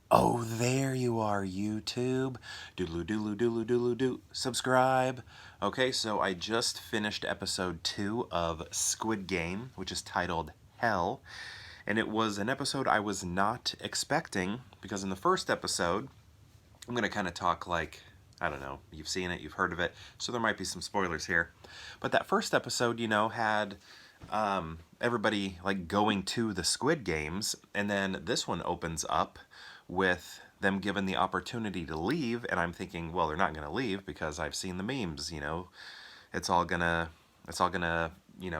Oh, there you are, YouTube. Doodaloo doodaloo doodaloo doodaloo doo. Subscribe. Okay, so I just finished episode 2 of Squid Game, which is titled Hell. And it was an episode I was not expecting, because in the first episode, I'm going to kind of talk like, I don't know, you've seen it, you've heard of it, so there might be some spoilers here. But that first episode, had everybody like going to the Squid Games, and then this one opens up with them given the opportunity to leave, and I'm thinking, well, they're not going to leave because I've seen the memes, it's all gonna,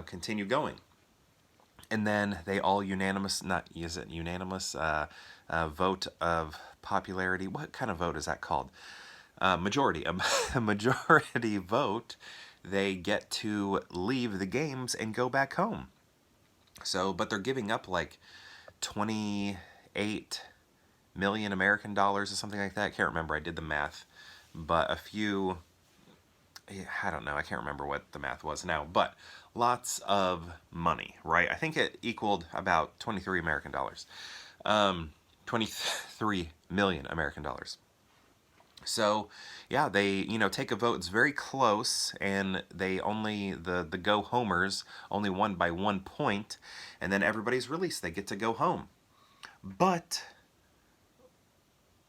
continue going. And then they all unanimous, not, is it unanimous, vote of popularity, what kind of vote is that called? Majority, a majority vote, they get to leave the games and go back home. So, but they're giving up like 28 million American dollars or something like that. I can't remember. I did the math, but a few. I don't know. I can't remember what the math was now, but lots of money, right? I think it equaled about 23 American dollars, 23 million American dollars. So, yeah, they, take a vote. It's very close, and they only, the go homers only won by 1 point, and then everybody's released. They get to go home. But,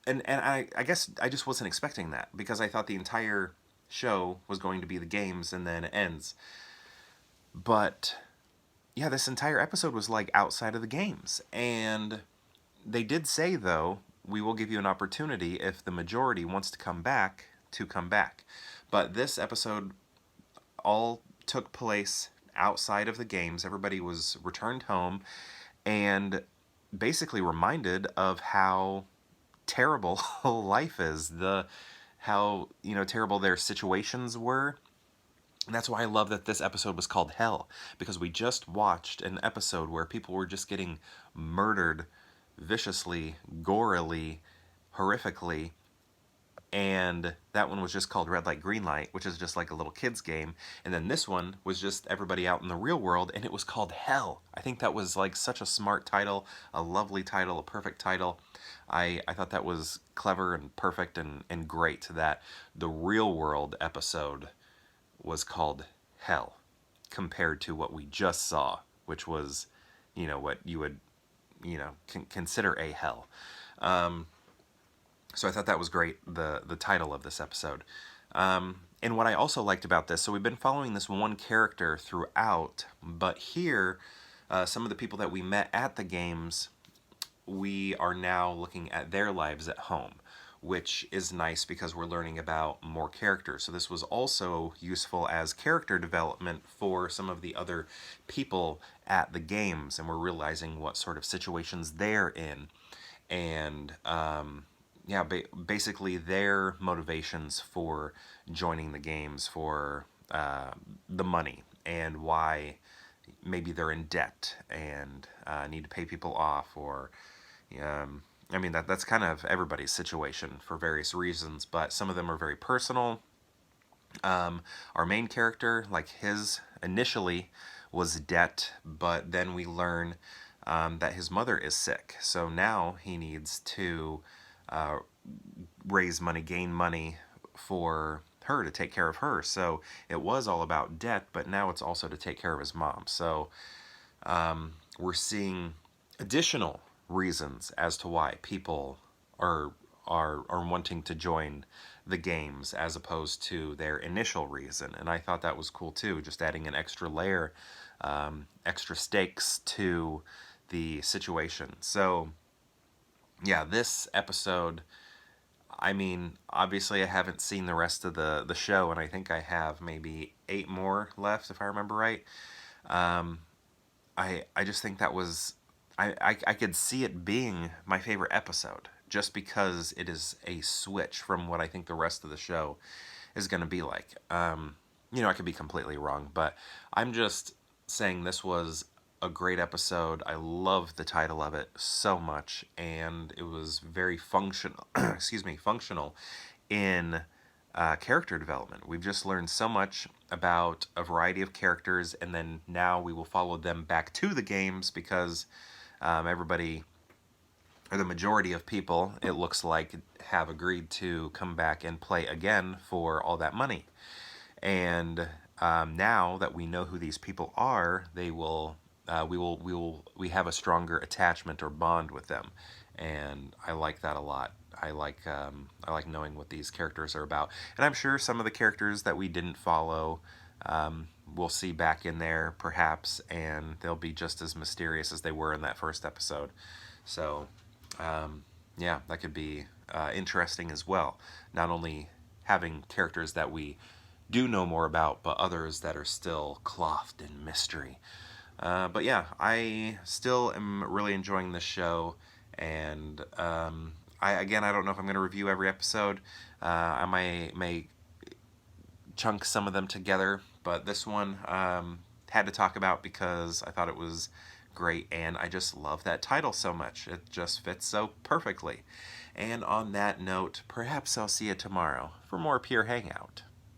and I guess I just wasn't expecting that, because I thought the entire show was going to be the games, and then it ends. But, yeah, this entire episode was like outside of the games. And they did say, though, we will give you an opportunity if the majority wants to come back, to come back. But this episode all took place outside of the games. Everybody was returned home and basically reminded of how terrible life is, how terrible their situations were. And that's why I love that this episode was called Hell, because we just watched an episode where people were just getting murdered viciously, gorily, horrifically, and that one was just called Red Light, Green Light, which is just like a little kid's game. And then this one was just everybody out in the real world, and it was called Hell. I think that was like such a smart title, a lovely title, a perfect title. I thought that was clever and perfect and great that the real world episode was called Hell compared to what we just saw, which was, what you would, consider a hell. So I thought that was great, the title of this episode. And what I also liked about this, so we've been following this one character throughout, but here, some of the people that we met at the games, we are now looking at their lives at home, which is nice because we're learning about more characters. So this was also useful as character development for some of the other people at the games, and we're realizing what sort of situations they're in. And yeah, basically their motivations for joining the games, for the money, and why maybe they're in debt and need to pay people off, or I mean that's kind of everybody's situation for various reasons, but some of them are very personal. Our main character, like his initially was debt, but then we learn that his mother is sick, so now he needs to uh, raise money, gain money for her to take care of her. So it was all about debt, but now it's also to take care of his mom. So we're seeing additional reasons as to why people are wanting to join the games as opposed to their initial reason. And I thought that was cool too, just adding an extra layer, extra stakes to the situation. So yeah, this episode, I mean, obviously I haven't seen the rest of the show, and I think I have maybe 8 more left if I remember right. Um, I just think that was, I could see it being my favorite episode just because it is a switch from what I think the rest of the show is going to be like. I could be completely wrong, but I'm just saying this was a great episode. I love the title of it so much, and it was very functional. Excuse me, functional in character development. We've just learned so much about a variety of characters, and then now we will follow them back to the games because everybody or the majority of people, it looks like, have agreed to come back and play again for all that money. And now that we know who these people are, we have a stronger attachment or bond with them, and I like that a lot. I like knowing what these characters are about, and I'm sure some of the characters that we didn't follow, we'll see back in there perhaps, and they'll be just as mysterious as they were in that first episode. So, yeah, that could be interesting as well. Not only having characters that we do know more about, but others that are still clothed in mystery. But yeah, I still am really enjoying this show, and I don't know if I'm going to review every episode. I may chunk some of them together, but this one had to talk about because I thought it was great, and I just love that title so much. It just fits so perfectly. And on that note, perhaps I'll see you tomorrow for more Pure Hangout.